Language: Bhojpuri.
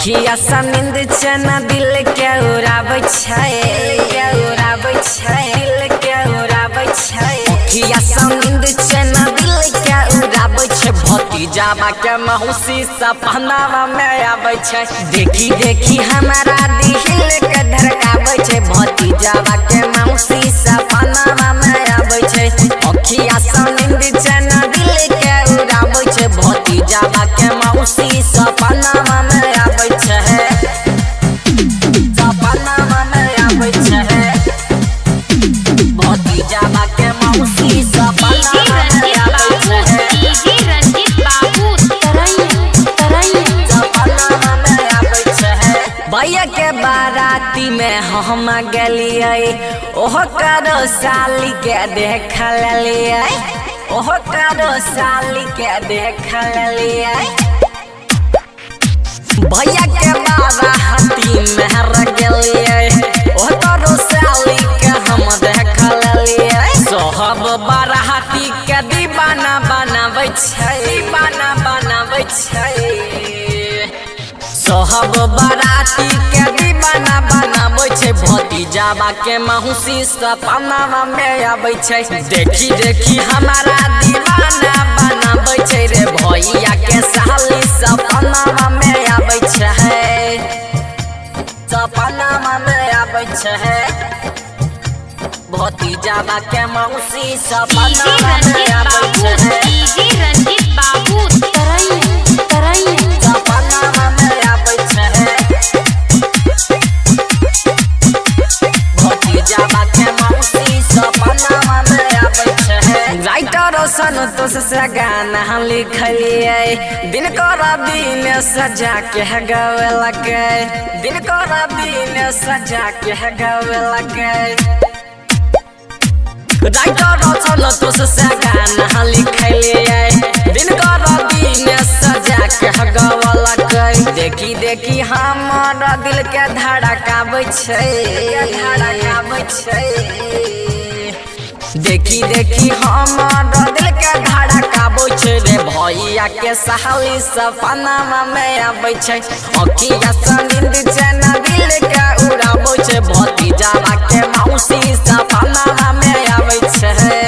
अखिया सा नींद चना दिल के उड़ाबै छै दिल के उड़ाबै छै अखिया सा नींद चना दिल के उड़ाबै छै भतीजावा के मौसी सपनावा में आबै छै देखी देखी हमारा दिल के धड़काबै छै भतीजावा के मौसी सपनावा में आबै छै अखिया सा नींद चना दिल के उड़ाबै छै भतीजावा के मौसी सपनावा में आबै छै सपनावा में आबै छै भतीजावा के मौसी सपनावा में आबै छै डीजे रंजीत बाबू सपनावा में आबै छै भैया के बाराती में हम गेलियै ओहो करो साली के देख लेलियै ओहो करो साली के देख लेलियै भैया के बाराती में रह गेलियै ओहो करो साली के हम देख लेलियै सोहब बाराती के दीवाना बनाबै छै सोहब बाराती के दीवाना बनाबै छै भतीजावा के मौसी सपनावा में आबै छै देखी देखी हमारा दीवाना बनाबै छै रे भैया के साली सपनावा में आबै छै सपनावा में आबै छै भतीजावा के मौसी सपनावा में आबै छै डीजे रंजीत बाबू सपनावा में आबै छै भतीजावा के मौसी सपनावा में आबै छै राइटर संतोष से गाना हम लिखलियै दिन कर दिन सजा के गवेलकै दिन कर दिन सजा के गवेलकै राइटर संतोष से गाना लिखलियै दिन कर दिन सजा के गवेलकै देखी देखी हमर दिल के धड़काबै छै देखी देखी हमर दिल के धड़काबै छै रे भैया के साली सपनावा में आबै छै अखिया सा नींद चना दिल के उड़ाबै छै भतीजावा के मौसी सपनावा में आबै छै।